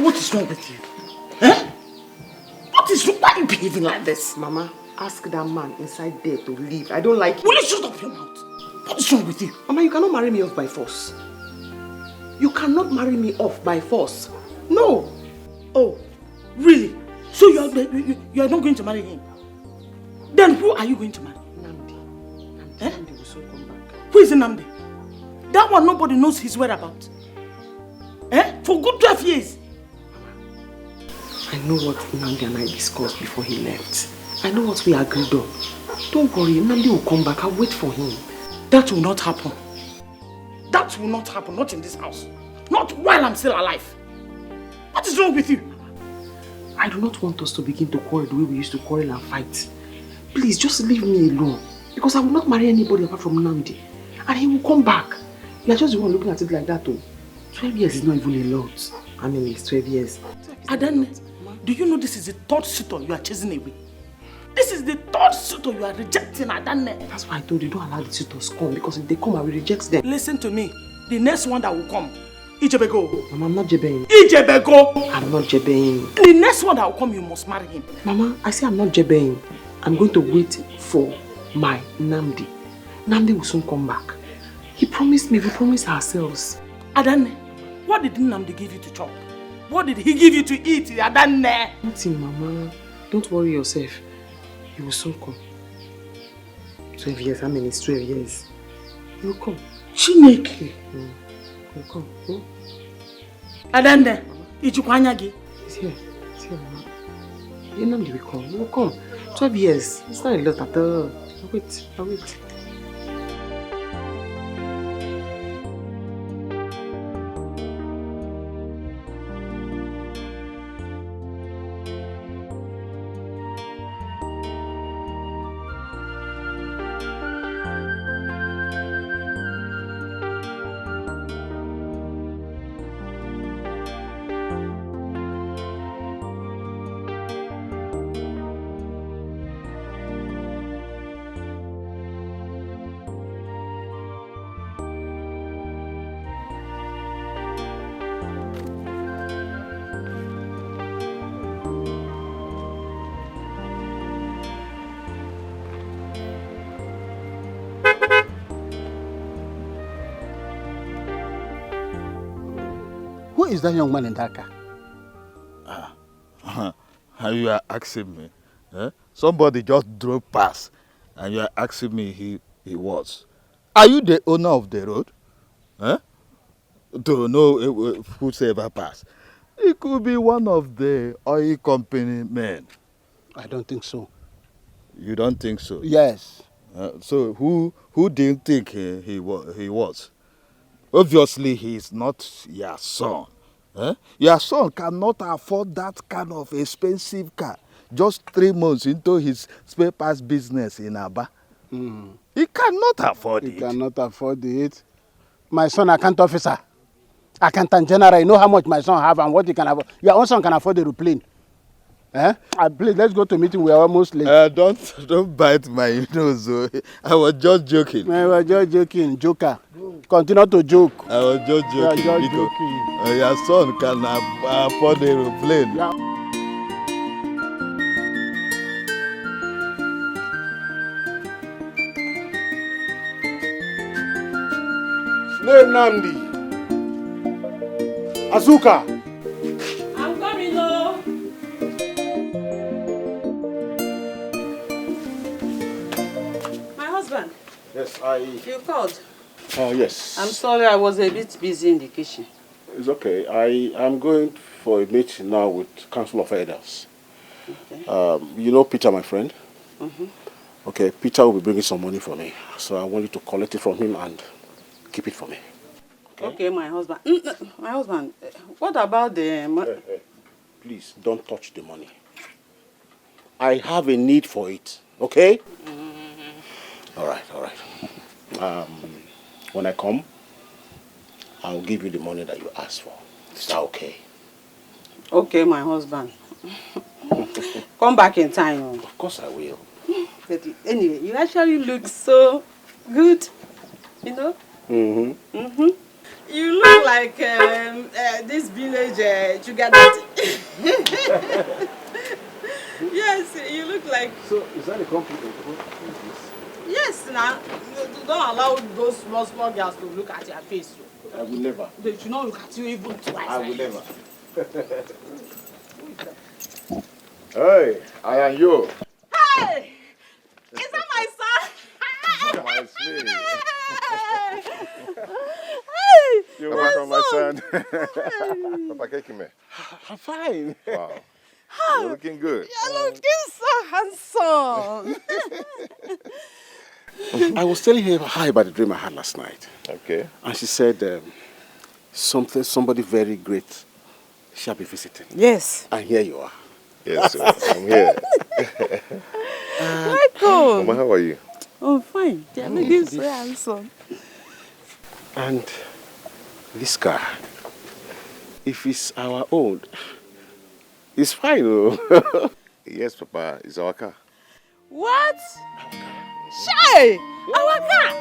what is wrong with you? Eh? What is wrong? Why are you behaving like this? Mama, ask that man inside there to leave. I don't like it. Will you shut up your mouth? What is wrong with you? Mama, you cannot marry me off by force. You cannot marry me off by force. No. Oh, really? So you are not going to marry him? Then who are you going to marry? Namdi. Eh? Namdi will soon come back. Who is Namdi? That one nobody knows his whereabouts. Eh? For good 12 years. I know what Namdi and I discussed before he left. I know what we agreed on. Don't worry, Namdi will come back. I'll wait for him. That will not happen. That will not happen. Not in this house. Not while I'm still alive. What is wrong with you? I do not want us to begin to quarrel the way we used to quarrel and fight. Please, just leave me alone. Because I will not marry anybody apart from Namdi. And he will come back. You are just the one looking at it like that though. 12 years is not even a lot. I mean, it's 12 years. Adan, do you know this is the third suitor you are chasing away? This is the third suitor you are rejecting, Adan. That's why I told you, don't allow the suitors come. Because if they come, I will reject them. Listen to me. The next one that will come, Ijebego. Mama, I'm not jebeing. Ijebego! I'm not jebeing. The next one that will come, you must marry him. Mama, I say I'm not jebeing. I'm going to wait for my Namdi. Namdi will soon come back. He promised me, we promised ourselves. Adan, what did Namdi give you to chop? What did he give you to eat, Adan? Nothing, Mama. Don't worry yourself. He will soon come. 12 years, I mean it's 12 years. He will come. Chineke. He will come. Hmm? Adan, Ichukwanyagi. He's here. He's here, Mama. Namdi will come. He will come. 12 years. It's not a lot at all. I'll wait. I'll wait. Who is that young man in that car? You are asking me? Eh? Somebody just drove past and you are asking me he was. Are you the owner of the road? Eh? To know whosoever passed. It could be one of the oil company men. I don't think so. You don't think so? Yes. So who do you think he was? Obviously, he is not your son. Eh? Your son cannot afford that kind of expensive car. Just 3 months into his spare parts business in Aba. He cannot afford it. He cannot afford it. My son, account officer, accountant general, you know how much my son have and what he can afford. Your own son can afford the aeroplane. Eh? Please, let's go to meeting. We are almost late. Don't bite my nose. I was just joking. I was just joking. Joker. Continue to joke. I was just joking. You are just joking. Your son can afford the aeroplane. Yeah. Name Namdi. Azuka. I'm coming, no. My husband. Yes, You called? yes. I'm sorry, I was a bit busy in the kitchen. It's okay. I am going for a meeting now with Council of Elders. Okay. You know Peter, my friend? Okay, Peter will be bringing some money for me. So I want you to collect it from him and keep it for me. Okay, my husband. My husband, what about the... Please, don't touch the money. I have a need for it, okay? All right. When I come, I'll give you the money that you asked for. Is that okay? Okay, my husband. Come back in time. Of course I will. But anyway, you actually look so good, you know? You look like this village sugar daddy. Yes, you look like... So, is that a compliment? Yes, now. Don't allow those small girls to look at your face. I will never. They should not look at you even twice. I will never. Hey, I am you. Hey! Is that my son? My sweet. Hey! You're welcome, my son. Papa Kekime. I'm fine. Wow. You're looking good. You're looking so handsome. I was telling her how about the dream I had last night. Okay. And she said somebody very great shall be visiting. Yes. And here you are. Yes, sir. I'm here. Michael. Mama, how are you? Oh, fine. You're looking so handsome. And this car, if it's our own, it's fine. Oh. Yes, Papa. It's our car. What? Shay! Our car!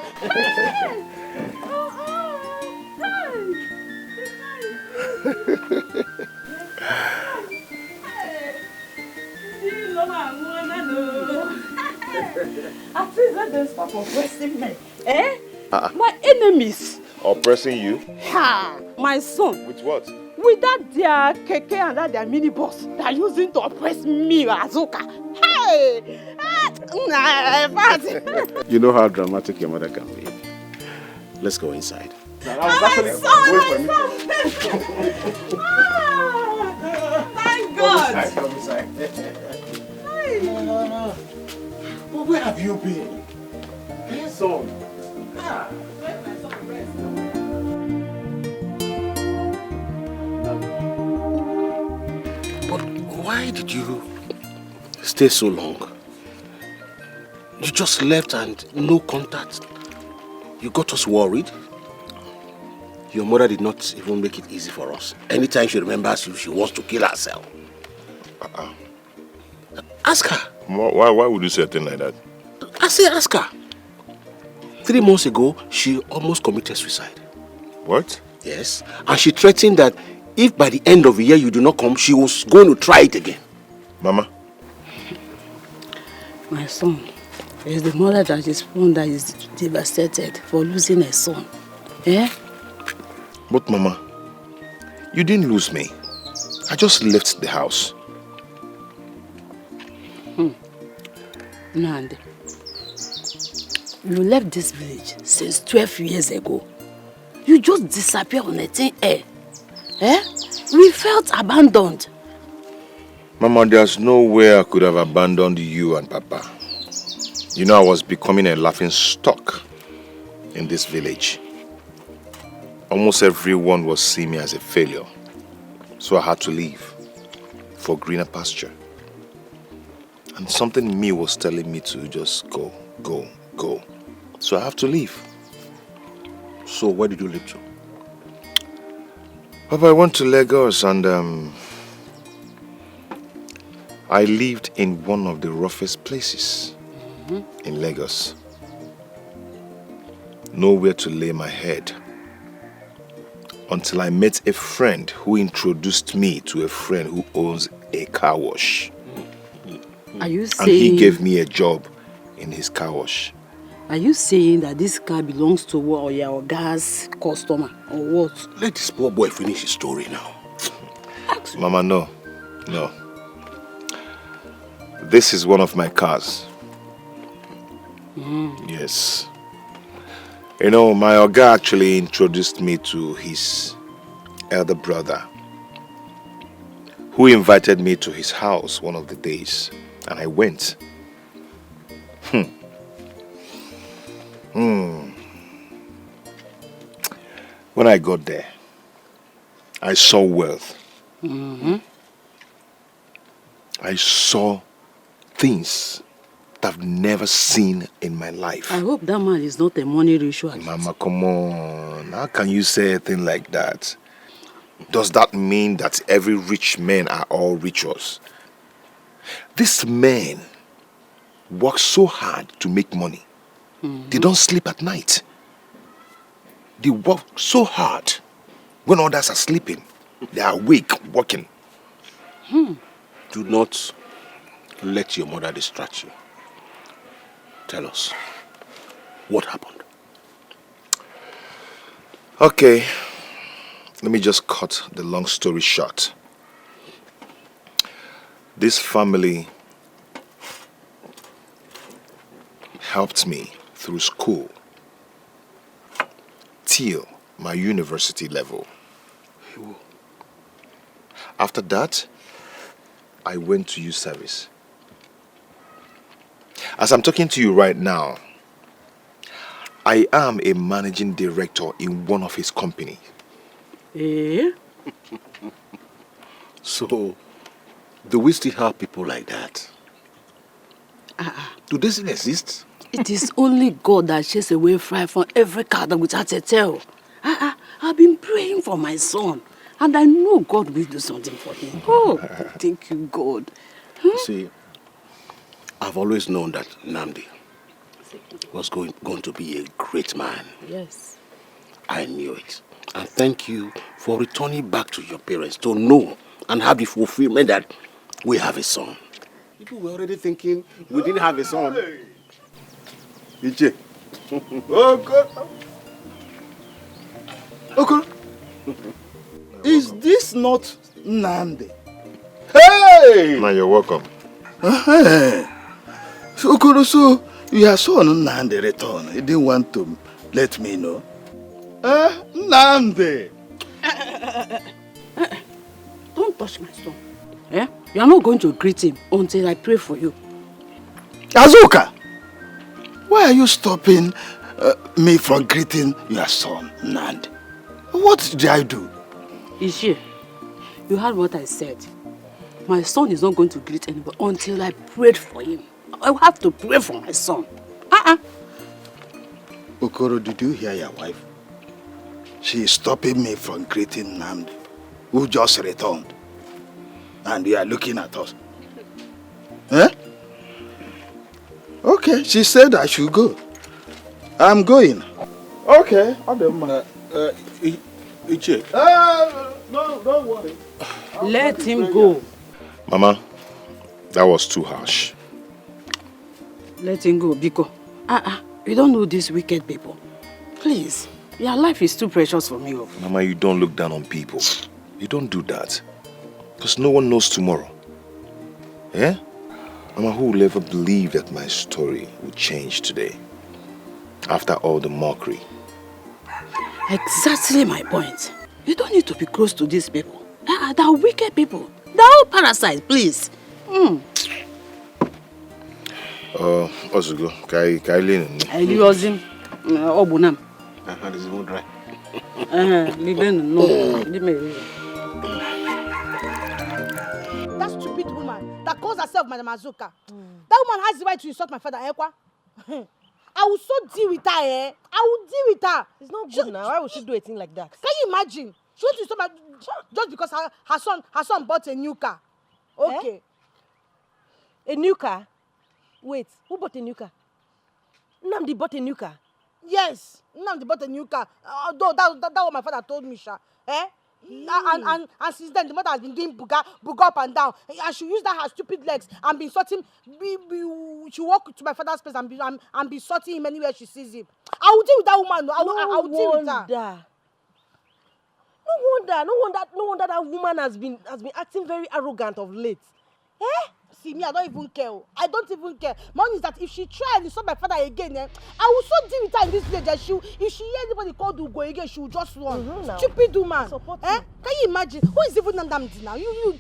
I think that they stop oppressing me. Eh? My enemies. Oppressing you? Ha! My son. With what? With that their keke and that their minibus they are using to oppress me, Azuka. Hey! You know how dramatic your mother can be. Let's go inside. Thank God! Come inside. But where have you been? Yes, son. But why did you stay so long? You just left and no contact. You got us worried. Your mother did not even make it easy for us. Anytime she remembers you, she wants to kill herself. Ask her. Why would you say a thing like that? I say ask her. 3 months ago, she almost committed suicide. What? Yes. And she threatened that if by the end of the year you do not come, she was going to try it again. Mama? My son, it's the mother that is one that is devastated for losing her son. Eh? But Mama, you didn't lose me. I just left the house. Nandi, you left this village since 12 years ago. You just disappeared on a thin air. Eh? We felt abandoned. Mama, there's no way I could have abandoned you and Papa. You know I was becoming a laughing stock in this village. Almost everyone was seeing me as a failure. So I had to leave for greener pasture. And something in me was telling me to just go. So I have to leave. So where did you leave to? Papa, I went to Lagos and I lived in one of the roughest places in Lagos. Nowhere to lay my head. Until I met a friend who introduced me to a friend who owns a car wash. Are you saying... And he gave me a job in his car wash. Are you saying that this car belongs to your gas customer or what? Let this poor boy finish his story now. Mama, no. This is one of my cars. Yes. You know, my Oga actually introduced me to his elder brother, who invited me to his house one of the days, and I went. When I got there, I saw wealth. I saw things that I've never seen in my life. I hope that man is not a money ritual. Mama, come on. How can you say a thing like that? Does that mean that every rich men are all rituals? These men work so hard to make money. They don't sleep at night. They work so hard. When others are sleeping, they are awake, working. Do not let your mother distract you. Tell us, what happened? Okay, let me just cut the long story short. This family helped me through school till my university level. After that, I went to youth service. As I'm talking to you right now, I am a managing director in one of his companies. Eh? So, do we still have people like that? Do they still exist? It is only God that chases away fire from every cat without a tail. I've been praying for my son, and I know God will do something for him. Oh, thank you, God. You see, I've always known that Nnamdi was going to be a great man. Yes. I knew it. And thank you for returning back to your parents to know and have the fulfillment that we have a son. People were already thinking we didn't have a son. Iche. Oh, God. Okay. Is this not Nnamdi? Hey! Now you're welcome. So, Okoro, so your son Nnamdi returned. He didn't want to let me know. Nnamdi! Don't touch my son. Eh? You are not going to greet him until I pray for you. Azuka! Why are you stopping me from greeting your son, Nnamdi? What did I do? Ishi, you heard what I said. My son is not going to greet anybody until I prayed for him. I will have to pray for my son. Okoro, did you hear your wife? She is stopping me from greeting Nnamdi, who just returned. And you are looking at us. Eh? Okay, she said I should go. I'm going. Okay, I'll be Iche. No, don't worry. Let him go. Mama, that was too harsh. Let him go, Biko. You don't know these wicked people. Please, your life is too precious for me. Mama, you don't look down on people. You don't do that. Because no one knows tomorrow. Yeah? Mama, who will ever believe that my story will change today? After all the mockery. Exactly my point. You don't need to be close to these people. They are wicked people. They are all parasites, please. Ozugo, Kailin. I use him. Obunam. This is not dry. That stupid woman that calls herself Madam Azuka. That woman has the right to insult my father, Ekwa. I will so deal with her, eh? I will deal with her. It's not good now. Why would she do a thing like that? Can you imagine? She wants to insult my just because her son bought a new car. Okay. Eh? A new car? Wait, who bought a new car? Nnamdi bought a new car. Yes, Nnamdi bought a new car. Although that what my father told me, Sha. Eh? And since then, the mother has been doing buga up and down. And she used her stupid legs and be insulting. She walk to my father's place and be insulting him anywhere she sees him. I will deal with that woman. I will deal with her. No wonder that woman has been acting very arrogant of late. Eh? See me, I don't even care. I don't even care. My own is that if she try and insult my father again, I will so deal with her in this village that if she hear anybody called Ugo again, she will just run. Stupid woman. Eh? Can you imagine? Who is even Nnamdi now? You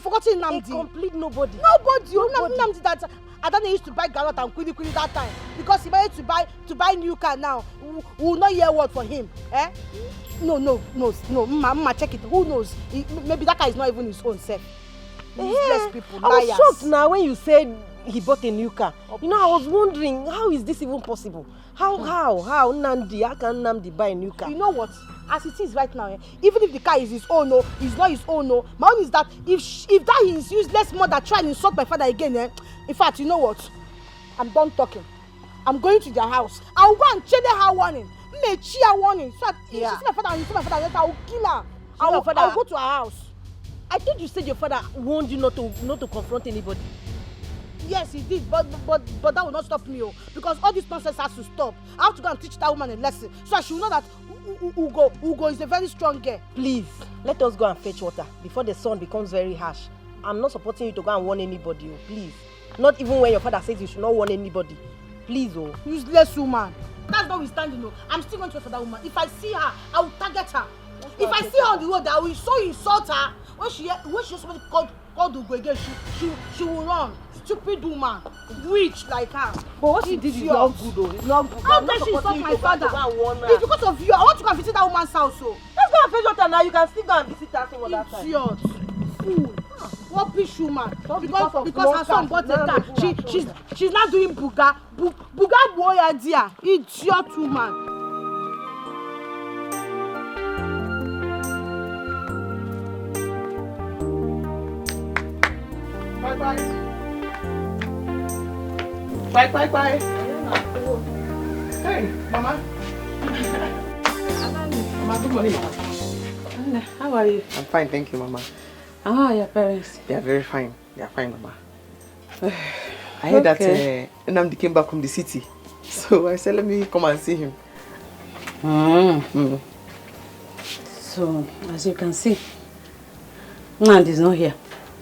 forgotten Nnamdi? A complete nobody. Nobody. Nnamdi that Adana used to buy garot and kwili that time because he wanted to buy new car now. We will not hear word for him. Eh? No. Mama, check it. Who knows? Maybe that car is not even his own self. People, I was shocked now when you said he bought a new car. You know, I was wondering, how is this even possible? How Nnamdi, how can Nnamdi buy a new car? You know what? As it is right now, even if the car is his own, no, it's not his own, no. My own is that if that is useless mother try and insult my father again, in fact, you know what? I'm done talking. I'm going to their house. I'll go and check her warning. a cheer warning. So that if she see my father and you see my father, I will kill her. I will go to her house. I thought you said your father warned you not to confront anybody. Yes, he did, but that will not stop me, because all this nonsense has to stop. I have to go and teach that woman a lesson, so that she will know that Ugo is a very strong girl. Please, let us go and fetch water before the sun becomes very harsh. I'm not supporting you to go and warn anybody, please. Not even when your father says you should not warn anybody. Please, Useless woman. That's not withstanding, I'm still going to wait for that woman. If I see her, I will target her. If I see her on the road, I will so insult her. When she hears somebody called Ugo again, she will run. Stupid woman, witch like her. But what she did is not good, though. It's not good. How can she insult my father? It's because of you. I want to go and visit that woman's house. So let's go and fetch water now. You can still go and visit her some other time. Idiot, fool. What bitch woman? Because her son bought a car. She's not doing buga. Buga boy idea. Idiot woman. Bye. Bye. Hey, Mama. Mama, good morning, Mama. How are you? I'm fine, thank you, Mama. How are your parents? They are very fine. They are fine, Mama. I heard that Nnamdi came back from the city. So I said, let me come and see him. So, as you can see, Nnamdi is not here.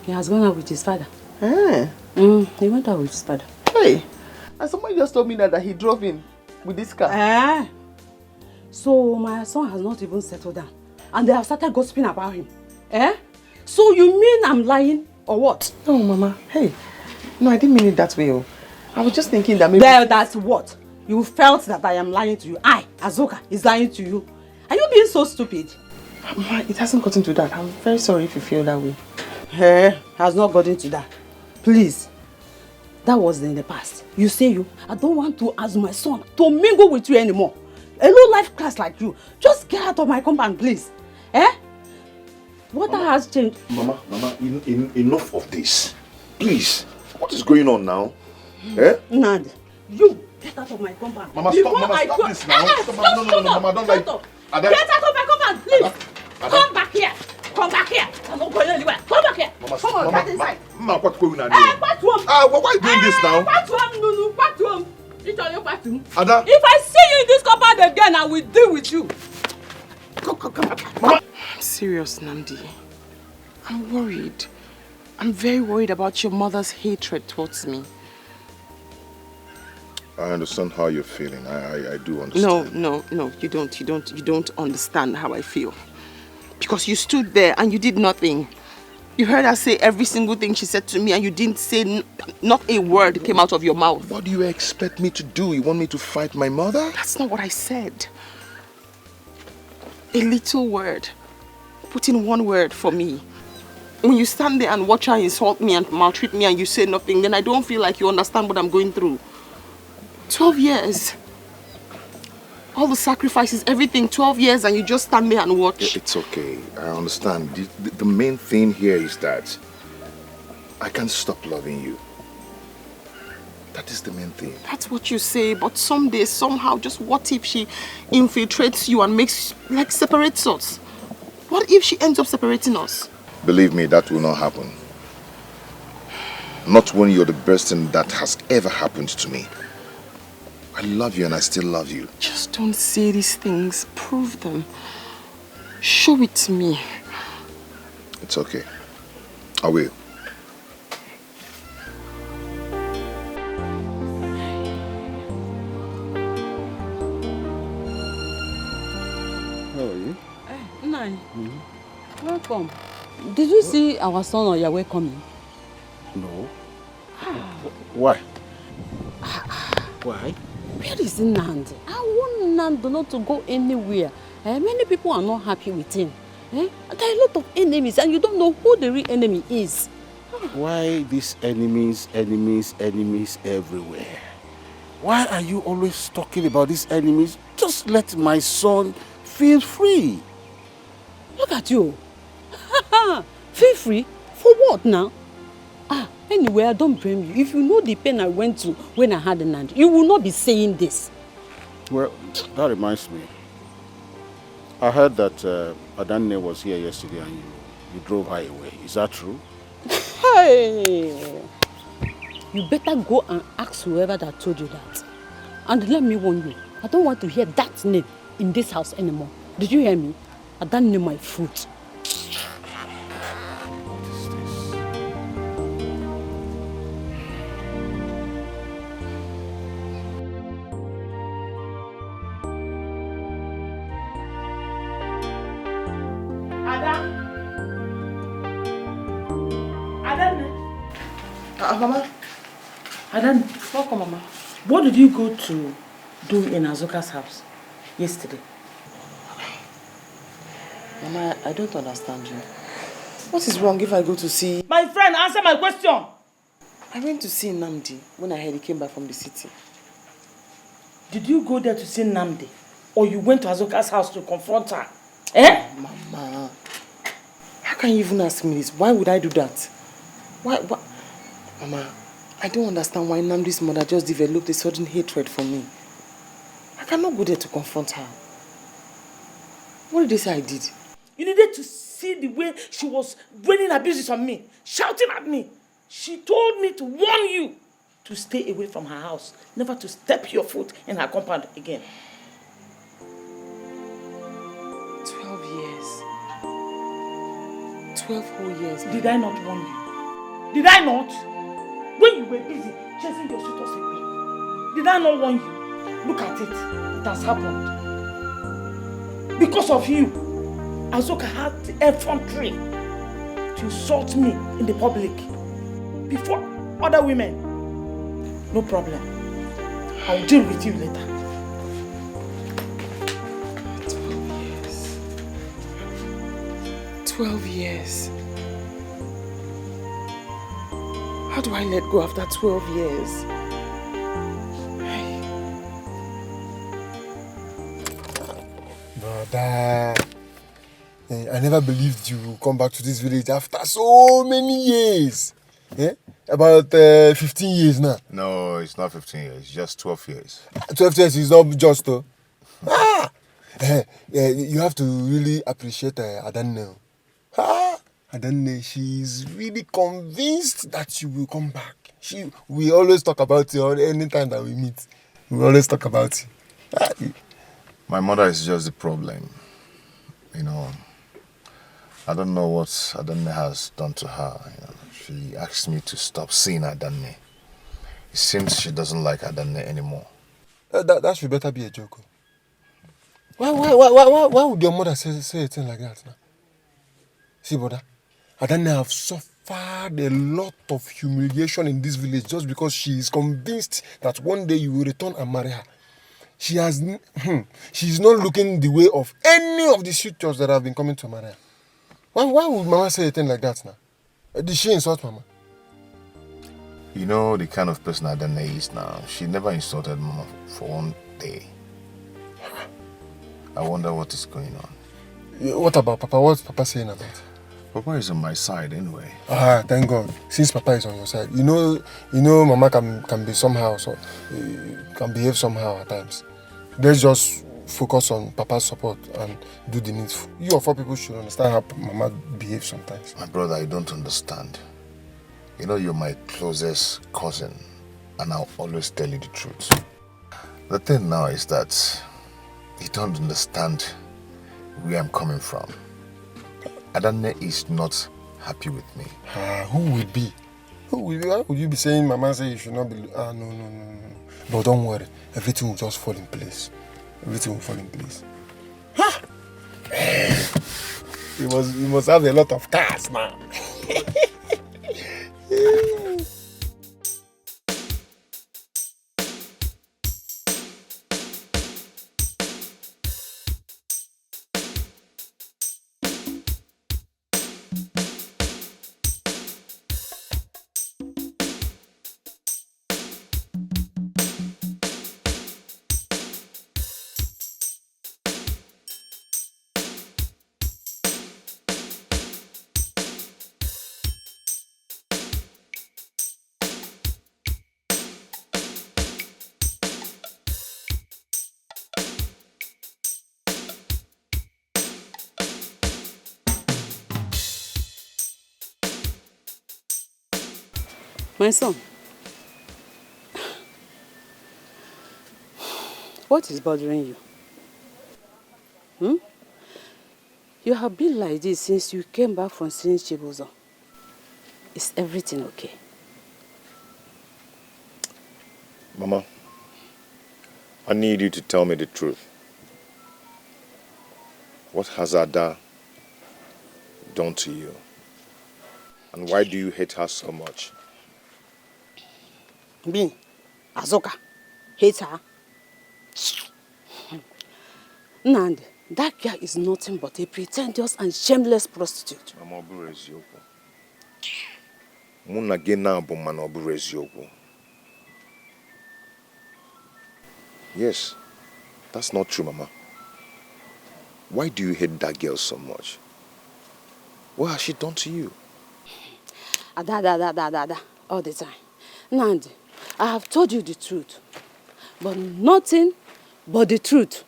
He has gone out with his father. He went out with his father. Hey, and somebody just told me that he drove in with this car. So my son has not even settled down. And they have started gossiping about him. So you mean I'm lying or what? No, Mama. Hey, no, I didn't mean it that way. I was just thinking that maybe... Well, that's what? You felt that I am lying to you. Azuka, is lying to you. Are you being so stupid? Mama, it hasn't gotten to that. I'm very sorry if you feel that way. Has not gotten to that. Please. That was in the past. You say I don't want to ask my son to mingle with you anymore. A low life class like you. Just get out of my compound, please. What has changed? Mama, enough of this. Please. What is going on now? Nad, you get out of my compound. Mama, stop this now. No, Mama, don't like... Get out of my compound, please. Come back here. Come back here. I'm not going anywhere. Come back here. Come on, get inside. Mama, what's going on? Why are you doing this now? Ada? If I see you in this compound again, I will deal with you. Come. Mama. I'm serious, Nnamdi. I'm worried. I'm very worried about your mother's hatred towards me. I understand how you're feeling. I do understand. No, you don't understand how I feel. Because you stood there and you did nothing. You heard her say every single thing she said to me and you didn't say not a word came out of your mouth. What do you expect me to do? You want me to fight my mother? That's not what I said. A little word. Put in one word for me. When you stand there and watch her insult me and maltreat me and you say nothing, then I don't feel like you understand what I'm going through. 12 years. All the sacrifices, everything, 12 years and you just stand there and watch. It's okay. I understand. The main thing here is that I can't stop loving you. That is the main thing. That's what you say, but someday, somehow, just what if she infiltrates you and separates us? What if she ends up separating us? Believe me, that will not happen. Not when you're the best thing that has ever happened to me. I love you and I still love you. Just don't say these things. Prove them. Show it to me. It's okay. I will. How are you? Nai, welcome. Did you see our son on your way coming? No. Why? Why? Where is Nnamdi? I want Nnamdi not to go anywhere. Many people are not happy with him. There are a lot of enemies and you don't know who the real enemy is. Why these enemies everywhere? Why are you always talking about these enemies? Just let my son feel free. Look at you. Feel free? For what now? Anyway, I don't blame you. If you know the pain I went through when I had Nnamdi, you will not be saying this. Well, that reminds me. I heard that Adanne was here yesterday and you drove her away. Is that true? Hey! You better go and ask whoever that told you that. And let me warn you, I don't want to hear that name in this house anymore. Did you hear me? I don't know my fruit. Mama. Adan, welcome, Mama. What did you go to do in Azuka's house yesterday? Mama, I don't understand you. What is wrong if I go to see... My friend, answer my question! I went to see Namdi when I heard he came back from the city. Did you go there to see Namdi? Or you went to Azuka's house to confront her? Eh? Mama, how can you even ask me this? Why would I do that? Why? Mama, I don't understand why Namdi's mother just developed a sudden hatred for me. I cannot go there to confront her. What did they say I did? You needed to see the way she was raining abuses on me, shouting at me. She told me to warn you to stay away from her house, never to step your foot in her compound again. 12 years. 12 whole years. Did I not warn you? Did I not? When you were busy chasing your suitors away, did I not warn you? Look at it. It has happened. Because of you, Azuka had the effrontery to insult me in the public before other women. No problem. I'll deal with you later. 12 years. How do I let go after 12 years? Brother, I never believed you would come back to this village after so many years. About 15 years now. No, it's not 15 years, it's just 12 years. 12 years is not just though. You have to really appreciate Adanne. Adanne, she's really convinced that you will come back. We always talk about you anytime that we meet. We always talk about you. My mother is just the problem. You know, I don't know what Adanne has done to her. You know, she asked me to stop seeing Adanne. It seems she doesn't like Adanne anymore. That should better be a joke. Why would your mother say a thing like that now? See, brother, Adanne have suffered a lot of humiliation in this village just because she is convinced that one day you will return and marry her. She's not looking the way of any of the suitors that have been coming to marry her. Why would Mama say a thing like that now? Did she insult Mama? You know the kind of person Adanne is now. She never insulted Mama for one day. I wonder what is going on. What about Papa? What's Papa saying about it? Papa is on my side anyway. Thank God. Since Papa is on your side, you know, Mama can be somehow, so can behave somehow at times. Let's just focus on Papa's support and do the needful. You of all people should understand how Mama behaves sometimes. My brother, I don't understand. You know, you're my closest cousin, and I'll always tell you the truth. The thing now is that you don't understand where I'm coming from. Adanne is not happy with me. Who will be? Why would you be saying Mama say you should not be... No. But don't worry. Everything will just fall in place. Everything will fall in place. You must have a lot of cars now. My son, what is bothering you? You have been like this since you came back from seeing Chibuzo. Is everything okay? Mama, I need you to tell me the truth. What has Ada done to you? And why do you hate her so much? Me, Azoka, hate her. Nandi, that girl is nothing but a pretentious and shameless prostitute. Mama, oburu eziokwu. Muna gena bu mana oburu eziokwu. Yes, that's not true, Mama. Why do you hate that girl so much? What has she done to you? Ada, all the time. Nandi, I have told you the truth, but nothing but the truth.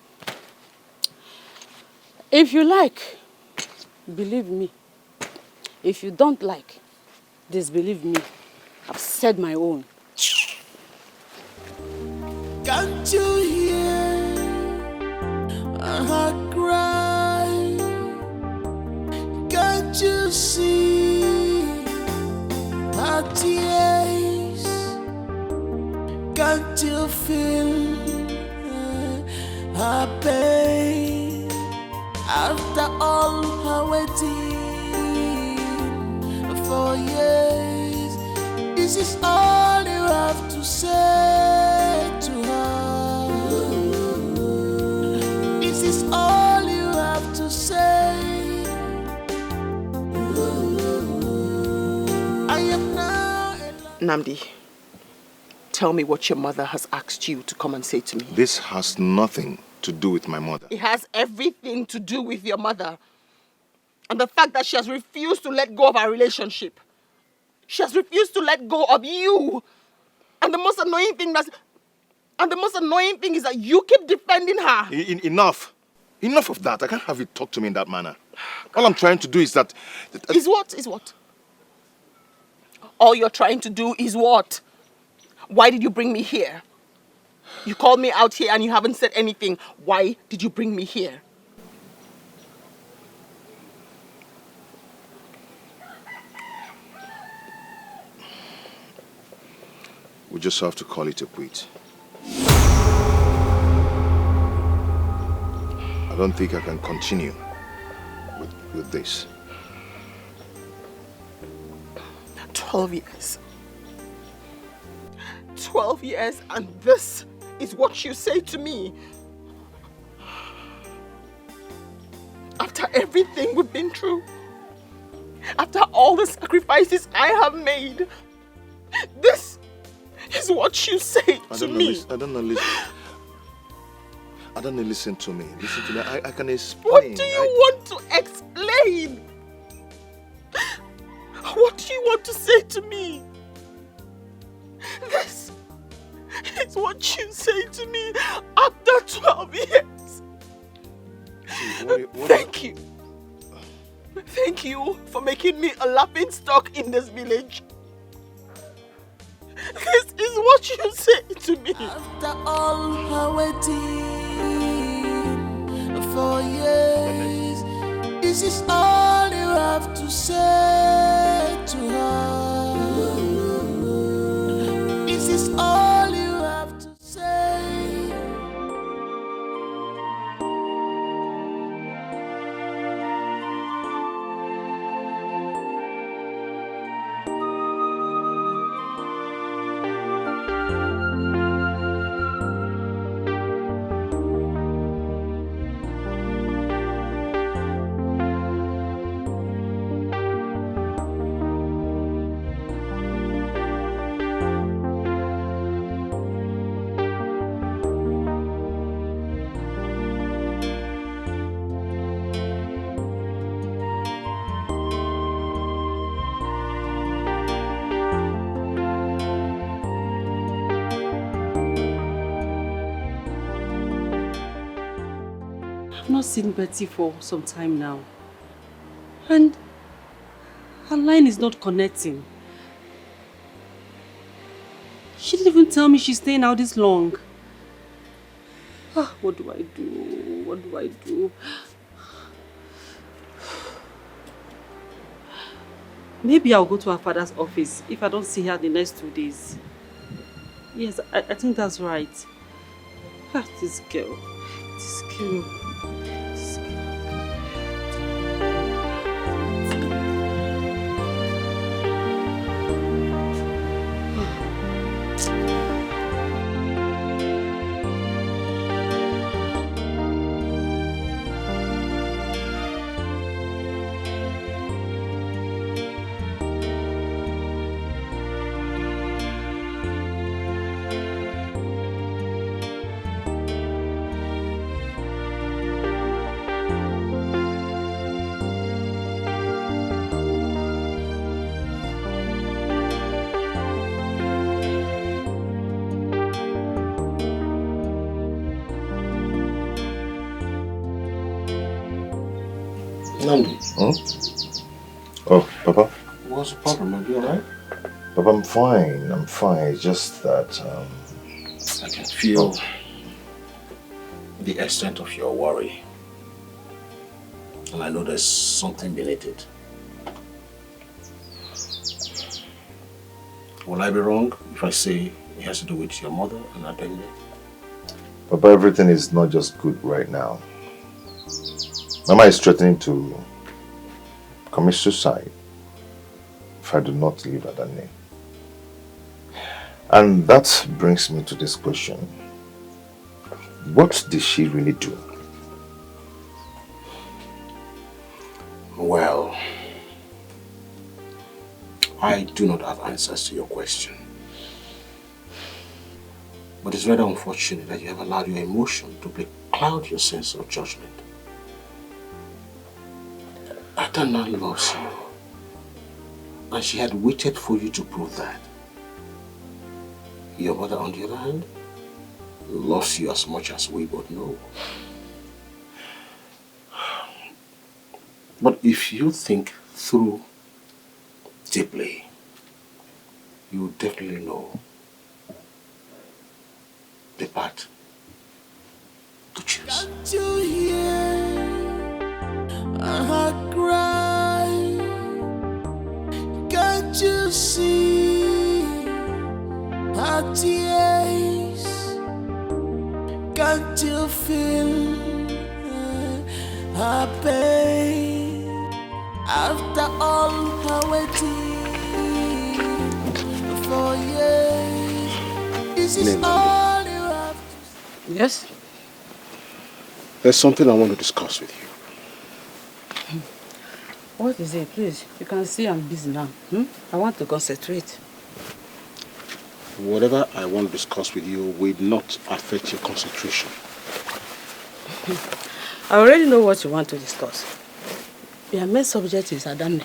If you like, believe me. If you don't like, disbelieve me. I've said my own. Can't you hear a heart cry? Can't you see her tears? Can't you feel her pain? After all her waiting for years, this is all you have to say to her. This is all you have to say. I am now Namdi, tell me what your mother has asked you to come and say to me. This has nothing to do with my mother. It has everything to do with your mother. And the fact that she has refused to let go of our relationship. She has refused to let go of you. And the most annoying thing is that you keep defending her. Enough. Enough of that. I can't have you talk to me in that manner. All I'm trying to do is that... Is what? All you're trying to do is what? Why did you bring me here? You called me out here and you haven't said anything. Why did you bring me here? We just have to call it a quit. I don't think I can continue with this. 12 years. 12 years and this is what you say to me. After everything we've been through. After all the sacrifices I have made. This is what you say to me. I don't know, listen to me. Listen to me. I can explain. What do you want to explain? What do you want to say to me? This is what you say to me after 12 years. Thank you. Thank you for making me a laughing stock in this village. This is what you say to me. After all her waiting for years, this is all you have to say to her. This is all you have to say. I've not seen Betty for some time now. And her line is not connecting. She didn't even tell me she's staying out this long. What do I do? What do I do? Maybe I'll go to her father's office if I don't see her the next 2 days. Yes, I think that's right. This girl. This girl. This girl. Nandi. Oh, Papa? What's the problem? Are you alright? Papa, I'm fine. I'm fine. It's just that, I can feel the extent of your worry. And I know there's something beneath it. Will I be wrong if I say it has to do with your mother and Adele? Papa, everything is not just good right now. Mama is threatening to commit suicide if I do not leave her that name. And that brings me to this question. What did she really do? Well, I do not have answers to your question. But it's very unfortunate that you have allowed your emotion to cloud your sense of judgment. Adana loves you, and she had waited for you to prove that. Your mother, on the other hand, loves you as much as we both know. But if you think through deeply, you will definitely know the path to choose. Can't you hear a heart cry? Can't you see her tears? Can't you feel her pain? After all her waiting for years, this is all you have to say. Yes? There's something I want to discuss with you. What is it, please? You can see I'm busy now. I want to concentrate. Whatever I want to discuss with you will not affect your concentration. I already know what you want to discuss. Your main subject is Adane.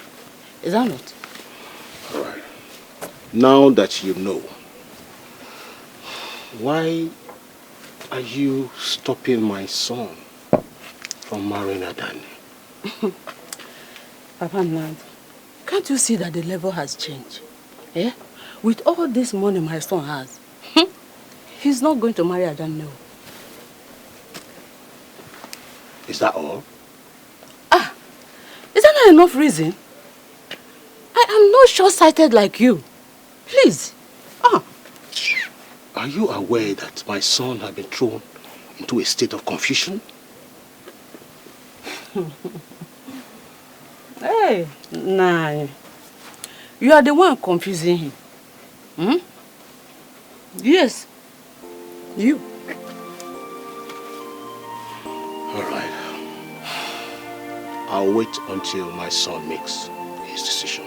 Is that not? Alright. Now that you know, why are you stopping my son from marrying Adane? Papa Nand, can't you see that the level has changed? Eh? With all this money my son has, he's not going to marry Adane. Is that all? Is that not enough reason? I am not short-sighted like you. Please. Are you aware that my son has been thrown into a state of confusion? Hey, nah. You are the one confusing him. Yes. You. Alright. I'll wait until my son makes his decision.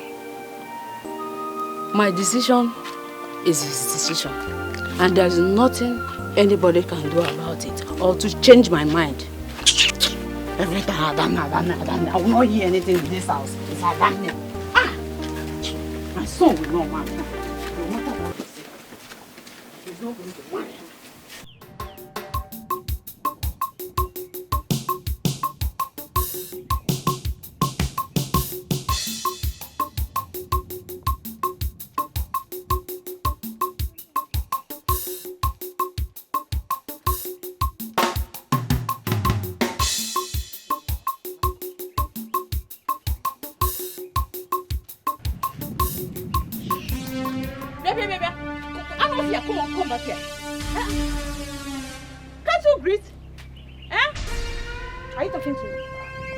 My decision is his decision. And there is nothing anybody can do about it or to change my mind. Every time Adane, I will not hear anything in this house. It's Adane. My son will not marry. No matter what you say, he's not going to marry. here. Come back here. Can't you greet? Are you talking to me?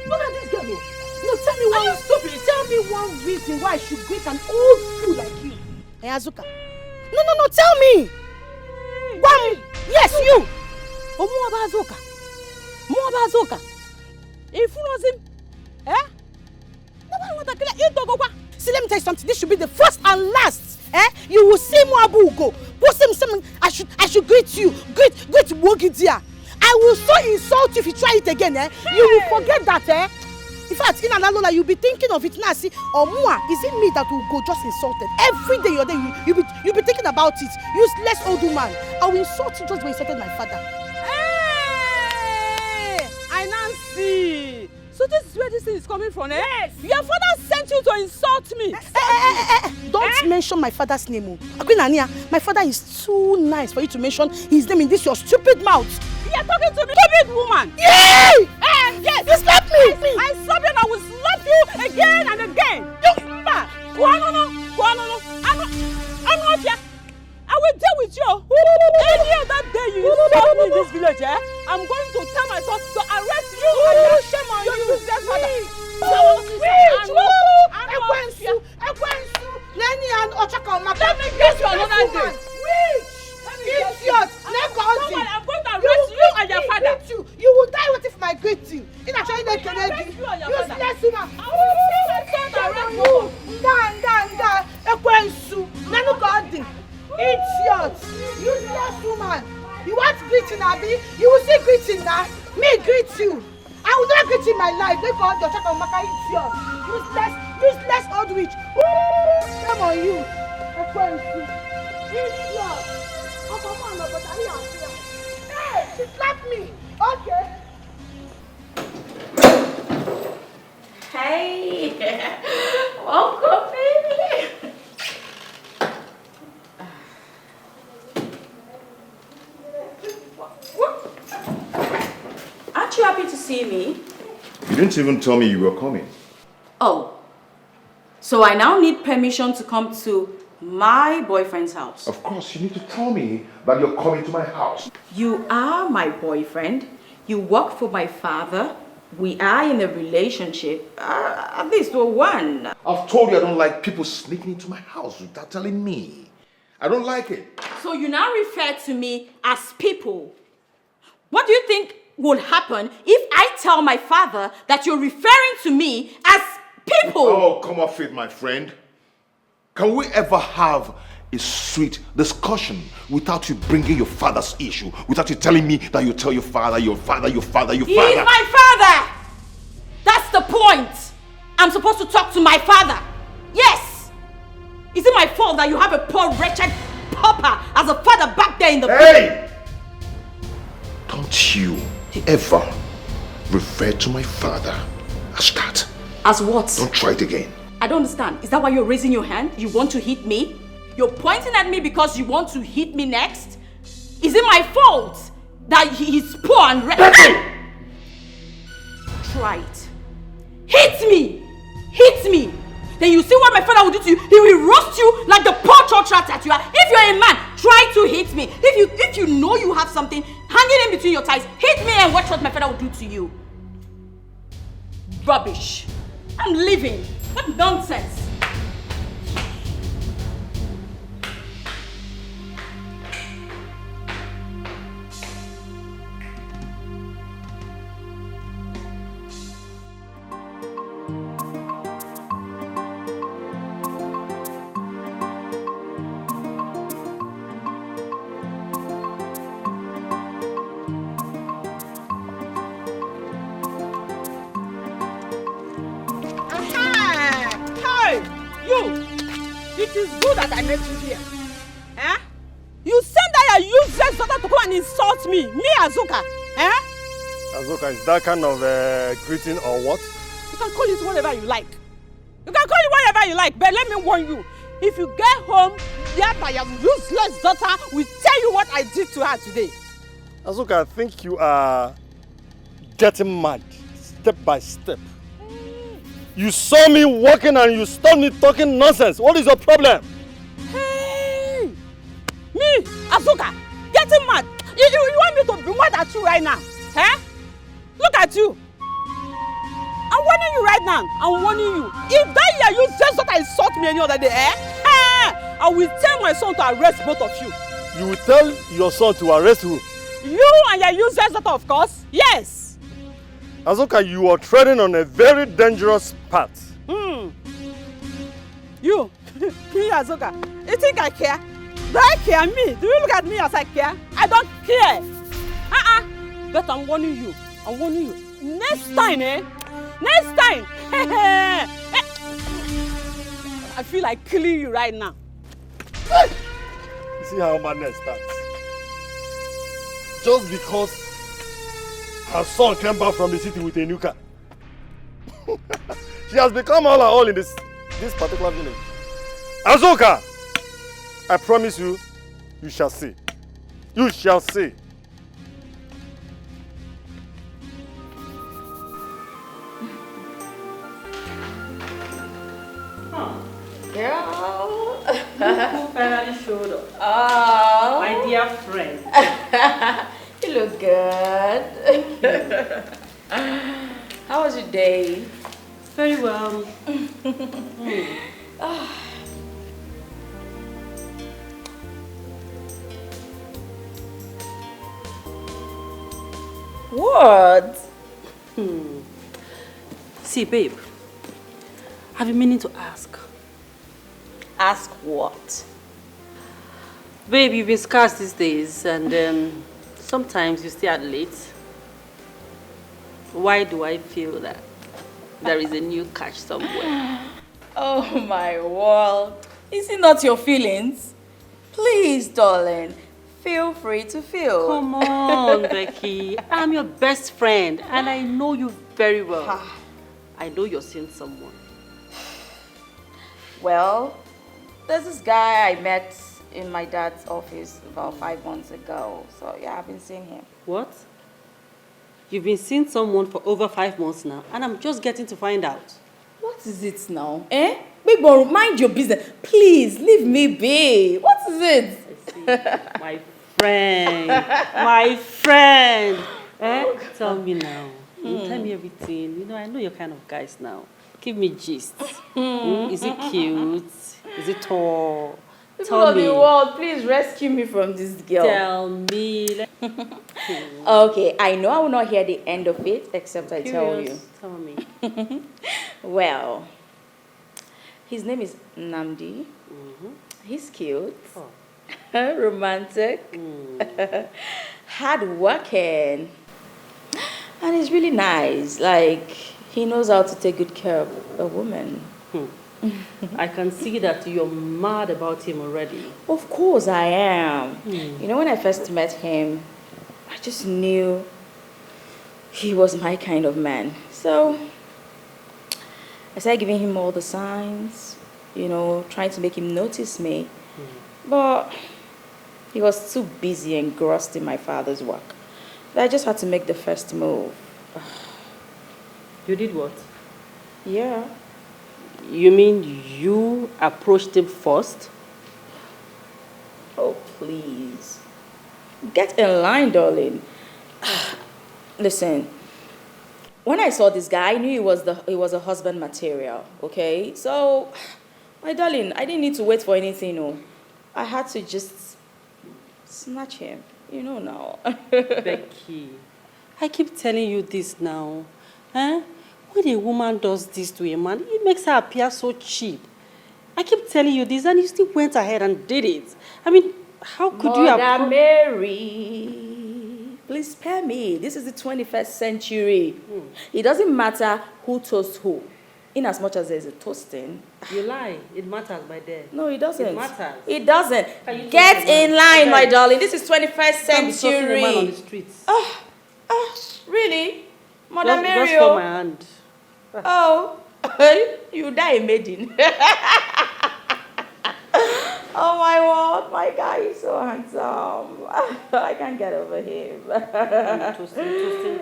Look at this girl. No, tell me why. Are you stupid? Tell me one reason why I should greet an old fool like you. Hey, Azuka. No, tell me. One. Yes, you. Oh, more about Azuka. If you know him, See, let me tell you something. This should be the first and last. You will see Moabu go. I should greet you. Greet Wogidia. I will so insult you if you try it again. You will forget that. In fact, in Analola, you'll be thinking of it now. See, Omua, is it me that will go just insulted? Every day you're there, you'll be thinking about it. Useless old woman. I will insult you just when you insulted my father. Hey! I now see. So this is where this thing is coming from, Yes. Your father sent you to insult me. Don't mention my father's name. Akwinania, my father is too nice for you to mention his name in this your stupid mouth. You're talking to me, stupid woman. Yay! Yes. You slap me. I slap you and I will slap you again and again. I'm not here. I will deal with you. Any other day you insult me in this village, I'm going to tell my son to arrest you and shame on you. Useless father. Let me get you another day. Idiot! I'm going to arrest you and your father. You will die waiting for my greeting. In a China Kennedy. Useless woman. Idiot! Useless woman. You want greeting, Abby? You will see greeting now. Me greet you. I will not greet you in my life. They call your chaka maka idiot. Useless old witch. Shame on you. Idiot. Hey, she slapped me. Okay. Hey, welcome, baby. Aren't you happy to see me? You didn't even tell me you were coming. Oh, so I now need permission to come to my boyfriend's house. Of course, you need to tell me that you're coming to my house. You are my boyfriend. You work for my father. We are in a relationship. At least we're one. I've told you I don't like people sneaking into my house without telling me. I don't like it. So you now refer to me as people. What do you think will happen if I tell my father that you're referring to me as people? Oh, come off it, my friend. Can we ever have a sweet discussion without you bringing your father's issue, without you telling me that you tell your father, your father? He's my father! That's the point! I'm supposed to talk to my father. Yes! Is it my fault that you have a poor, wretched pauper as a father back there in the... Hey! Don't you ever refer to my father as that. As what? Don't try it again. I don't understand. Is that why you're raising your hand? You want to hit me? You're pointing at me because you want to hit me next? Is it my fault that he's poor and wretched? Try it. Hit me! Hit me! Then you see what my father will do to you. He will roast you like the poor church rat that you are. If you're a man, try to hit me. If you know you have something, hang it in between your thighs. Hit me and watch what my father will do to you. Rubbish. I'm leaving. What nonsense. It is good that I met you here. You sent that your useless daughter to come and insult me, Azuka. Azuka, is that kind of greeting or what? You can call it whatever you like. You can call it whatever you like, but let me warn you. If you get home, that your useless daughter will tell you what I did to her today. Azuka, I think you are getting mad, step by step. You saw me walking and you stopped me talking nonsense. What is your problem? Hey! Me! Azuka, getting mad. You want me to be mad at you right now? Eh? Look at you. I'm warning you right now. I'm warning you. If that year you just thought I insult me any other day, I will tell my son to arrest both of you. You will tell your son to arrest who? You and your useless daughter, of course. Yes. Azuka, you are treading on a very dangerous path. You, me, Azuka, you think I care? Do I care? Me? Do you look at me as I care? I don't care. But I'm warning you. I'm warning you. Next time, Next time. I feel like killing you right now. You see how madness starts? Just because her son came back from the city with a new car. She has become all in this particular village. Azuka! I promise you, you shall see. You shall see. Girl. Who finally showed up? Oh. My dear friend. You look good. How was your day? Very well. What? See, babe, I've been meaning to ask. Ask what? Babe, you've been scarce these days, and sometimes you stay out late. Why do I feel that there is a new catch somewhere? Oh my world. Is it not your feelings? Please, darling, feel free to feel. Come on, Becky. I'm your best friend, and I know you very well. I know you're seeing someone. Well, there's this guy I met in my dad's office about 5 months ago. So yeah, I've been seeing him. What? You've been seeing someone for over 5 months now, and I'm just getting to find out. What is it now? Big boy, mind your business. Please, leave me be. What is it? I see. My friend. My friend. Tell me now. Tell me everything. You know, I know your kind of guys now. Give me gist. Is it cute? Is it tall? People of the world, please rescue me from this girl. Tell me. Okay, I know I will not hear the end of it, except I tell you. Tell me. Well, his name is Namdi. He's cute, romantic, hardworking, and he's really nice. Like, he knows how to take good care of a woman. I can see that you're mad about him already. Of course I am. You know, when I first met him, I just knew he was my kind of man. So I started giving him all the signs, you know, trying to make him notice me. But he was too busy and engrossed in my father's work. So I just had to make the first move. You did what? Yeah. You mean you approached him first? Oh, please. Get in line, darling. Listen, when I saw this guy, I knew he was a husband material, okay? So, my darling, I didn't need to wait for anything, no. I had to just snatch him, you know now. Becky, I keep telling you this now. When a woman does this to a man, it makes her appear so cheap. I keep telling you this, and you still went ahead and did it. I mean, how could you have... Mother Mary, please spare me. This is the 21st century. It doesn't matter who toasts who, in as much as there's a toasting. You lie. It matters, my dear. No, it doesn't. It matters. It doesn't. Get in line, my darling. This is 21st century. A man on the streets. Really? Mother Mary. Just for my hand. Oh, you die a maiden. Oh my word, my guy is so handsome. I can't get over him.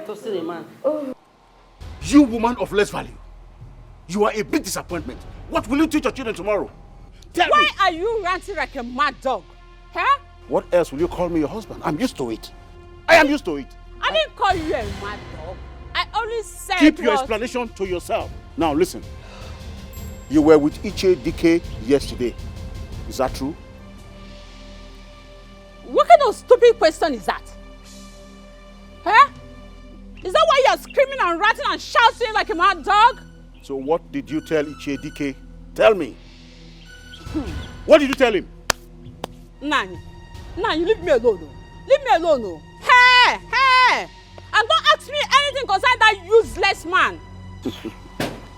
Toasting a man. You woman of less value. You are a big disappointment. What will you teach your children tomorrow? Tell me. Why are you ranting like a mad dog? What else will you call me your husband? I'm used to it. I am used to it. I didn't call you a mad dog. I only said Keep your explanation to yourself. Now listen. You were with Iche Dike yesterday. Is that true? What kind of stupid question is that? Huh? Is that why you're screaming and ranting and shouting like a mad dog? So what did you tell Iche Dike? Tell me. What did you tell him? Nani, leave me alone. Leave me alone. Hey, hey! And don't ask me anything concerning that useless man.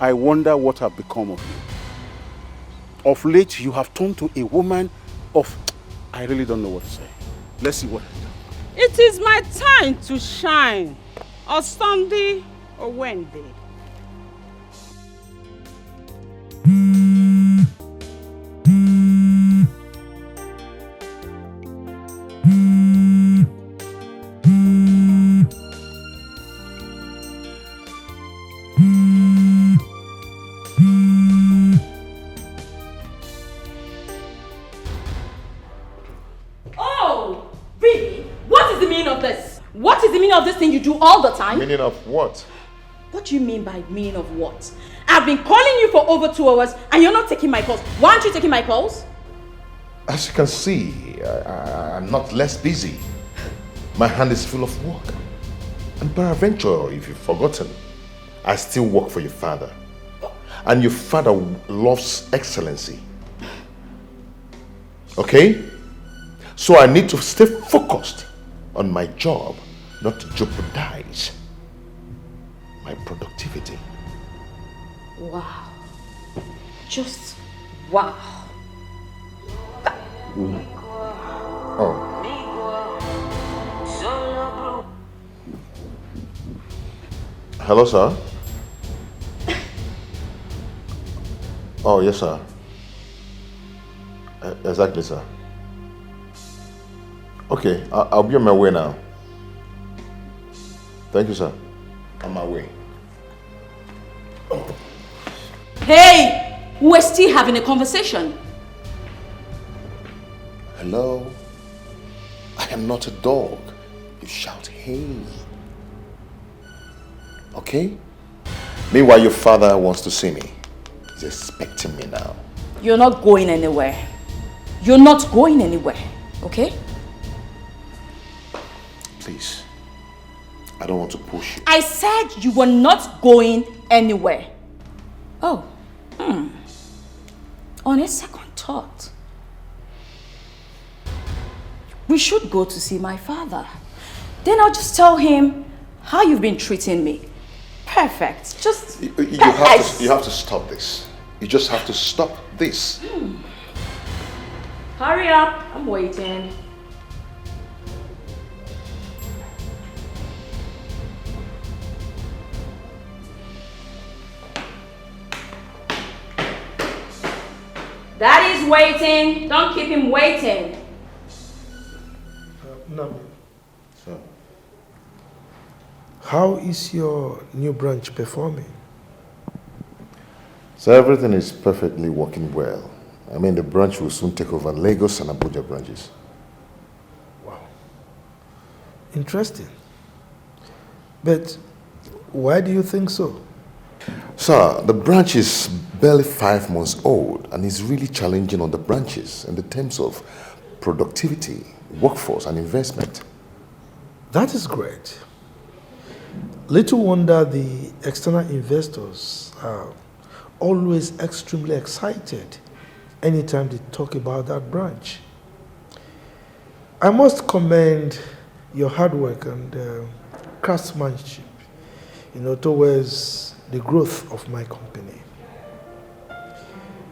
I wonder what have become of you. Of late, you have turned to a woman of... I really don't know what to say. Let's see what... It is my time to shine. Or Sunday or Wednesday. Of this thing you do all the time? Meaning of what? What do you mean by meaning of what? I've been calling you for over 2 hours and you're not taking my calls. Why aren't you taking my calls? As you can see, I'm not less busy. My hand is full of work. And peradventure, if you've forgotten, I still work for your father. And your father loves excellency. Okay? So I need to stay focused on my job, not to jeopardize my productivity. Wow. Just wow. Oh. Hello, sir. Oh, yes, sir. Exactly, sir. Okay, I'll be on my way now. Thank you, sir. On my way. Hey! We're still having a conversation. Hello? I am not a dog. You shout, hey. Okay? Meanwhile, your father wants to see me. He's expecting me now. You're not going anywhere. You're not going anywhere, okay? Please. I don't want to push you. I said you were not going anywhere. Oh, On a second thought, we should go to see my father. Then I'll just tell him how you've been treating me. Perfect. Just you have to stop this. You just have to stop this. Hurry up. I'm waiting. Daddy's waiting. Don't keep him waiting. No. Sir. How is your new branch performing? So everything is perfectly working well. I mean, the branch will soon take over Lagos and Abuja branches. Wow. Interesting. But why do you think so? Sir, the branch is barely 5 months old and is really challenging on the branches in the terms of productivity, workforce and investment. That is great. Little wonder the external investors are always extremely excited anytime they talk about that branch. I must commend your hard work and craftsmanship, towards the growth of my company.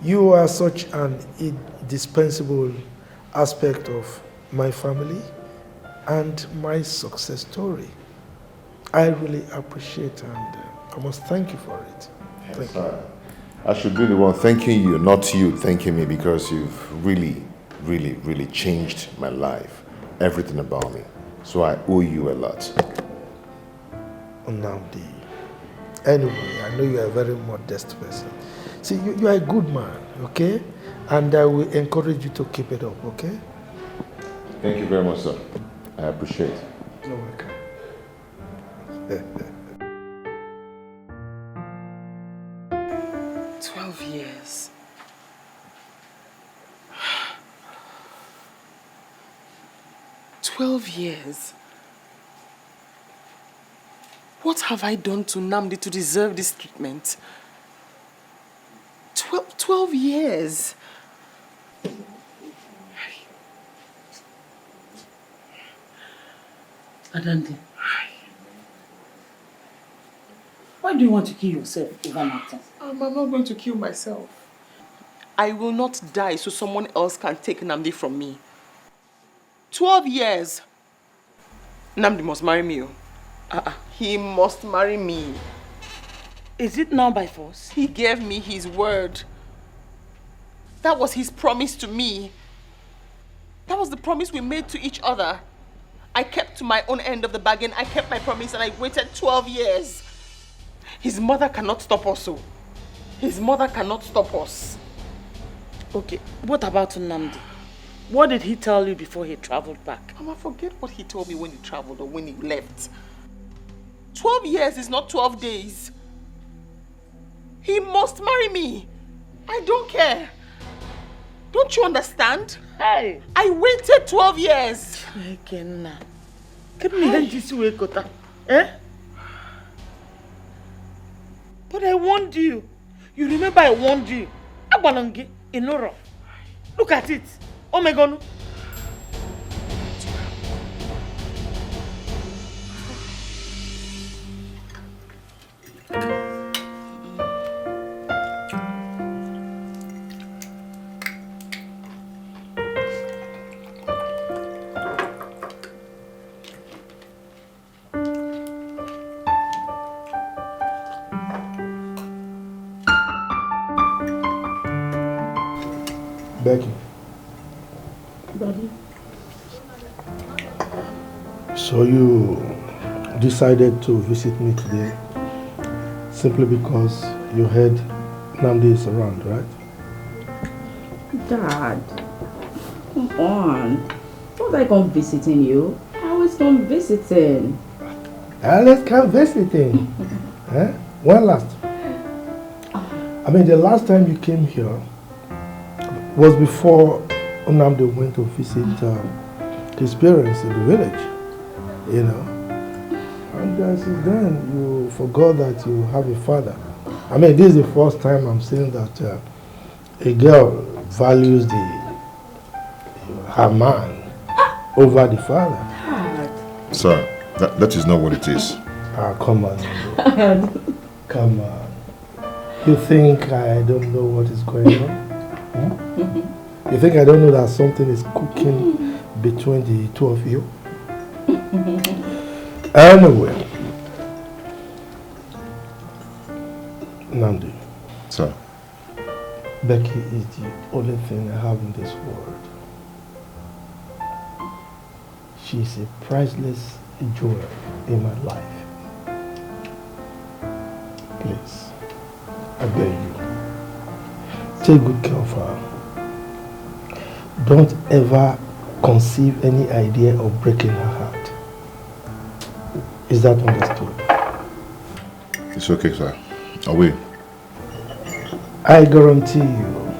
You are such an indispensable aspect of my family and my success story. I really appreciate and I must thank you for it. Thank you. I should be the one thanking you, not you thanking me, because you've really, really, really changed my life, everything about me. So I owe you a lot. Nnamdi, anyway, I know you are a very modest person. See, you are a good man, okay? And I will encourage you to keep it up, okay? Thank you very much, sir. I appreciate it. You're welcome. 12 years. $12 What have I done to Namdi to deserve this treatment? 12 years. Adante, why do you want to kill yourself over nothing? I'm not going to kill myself. I will not die so someone else can take Namdi from me. 12 years. Namdi must marry me. He must marry me. Is it now by force? He gave me his word. That was his promise to me. That was the promise we made to each other. I kept to my own end of the bargain. I kept my promise and I waited 12 years. His mother cannot stop us. His mother cannot stop us. Okay, what about Nnamdi? What did he tell you before he traveled back? Mama, forget what he told me when he traveled or when he left. 12 years is not 12 days. He must marry me. I don't care. Don't you understand? Hey! I waited 12 years. Eh? But I warned you. You remember I warned you. Agbalongi, Inoro. Look at it. Oh my God. Becky. Daddy. So you decided to visit me today simply because you heard Nnamdi is around, right? Dad, come on. Don't I come visiting you? I always come visiting. Let's come visiting. Eh? When last? I mean, the last time you came here was before Nnamdi went to visit his parents in the village, you know. And since then, you forgot that you have a father. I mean, this is the first time I'm seeing that a girl values her man over the father. Sir, that is not what it is. Come on. Come on. You think I don't know what is going on? You think I don't know that something is cooking between the two of you? Anyway. Nnamdi. Sir. Becky is the only thing I have in this world. She is a priceless jewel in my life. Please, I beg you, take good care of her. Don't ever conceive any idea of breaking her heart. Is that understood? It's okay, sir. I will. I guarantee you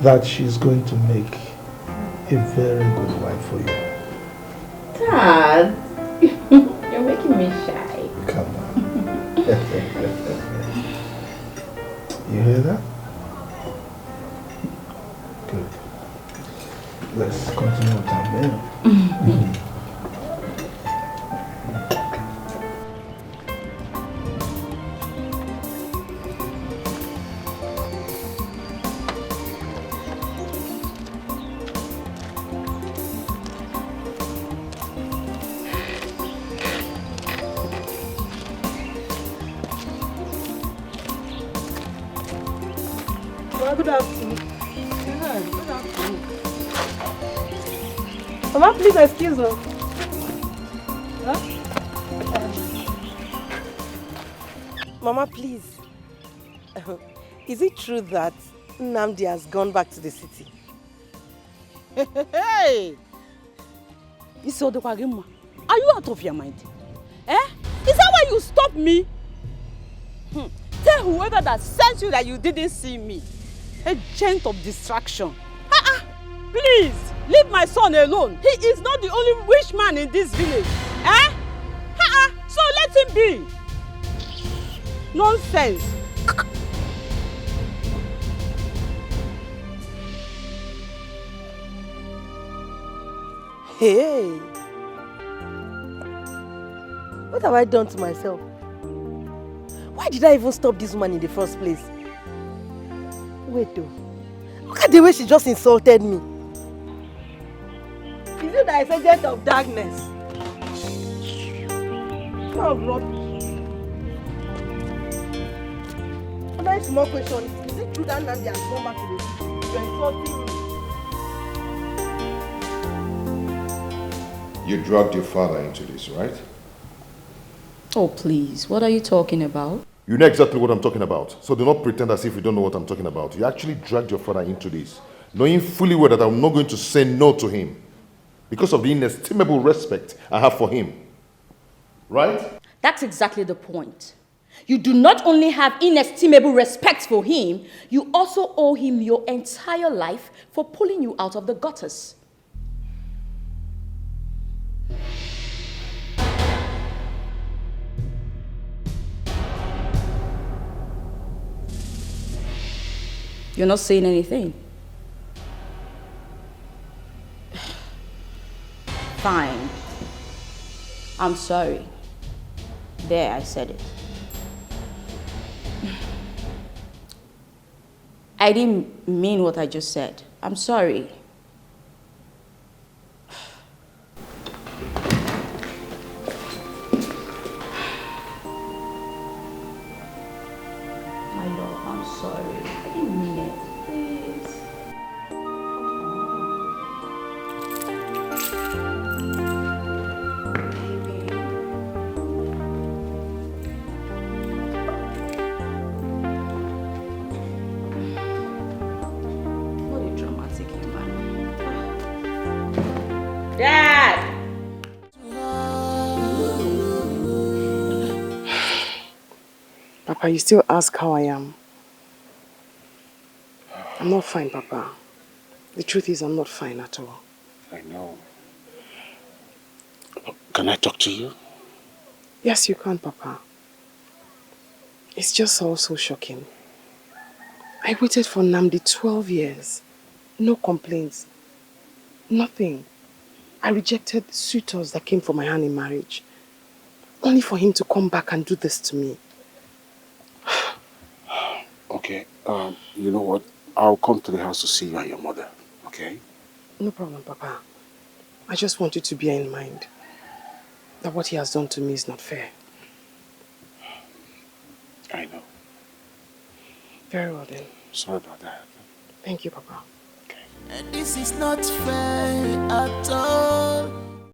that she's going to make a very good wife for you. Dad, you're making me shy. Come on. You hear that? Good. Let's continue with our meal. Good afternoon. Yeah, good afternoon. Mama, please excuse me. Huh? Mama, please. Is it true that Nnamdi has gone back to the city? Hey! Are you out of your mind? Eh? Is that why you stopped me? Tell whoever that sent you that you didn't see me. Agent of distraction. Please, leave my son alone. He is not the only rich man in this village. Eh? So let him be. Nonsense. Hey. What have I done to myself? Why did I even stop this woman in the first place? Wait though. Look at the way she just insulted me. Is it that it's agent of darkness? Oh, rubbish. Another small question. Is it true that Nandi has gone back to the city? You're insulting me. You drugged your father into this, right? Oh, please. What are you talking about? You know exactly what I'm talking about. So do not pretend as if you don't know what I'm talking about. You actually dragged your father into this, knowing fully well that I'm not going to say no to him because of the inestimable respect I have for him. Right? That's exactly the point. You do not only have inestimable respect for him, you also owe him your entire life for pulling you out of the gutters. You're not saying anything. Fine. I'm sorry. There, I said it. I didn't mean what I just said. I'm sorry. My love, I'm sorry. I didn't mean it. Please. What a dramatic human. Dad! Papa, you still ask how I am. I'm not fine, Papa. The truth is, I'm not fine at all. I know. Can I talk to you? Yes, you can, Papa. It's just all so shocking. I waited for Namdi 12 years. No complaints. Nothing. I rejected suitors that came for my hand in marriage. Only for him to come back and do this to me. Okay, you know what? I'll come to the house to see you and your mother, okay? No problem, Papa. I just want you to bear in mind that what he has done to me is not fair. I know. Very well then. Sorry about that. Thank you, Papa. And this is not fair at all.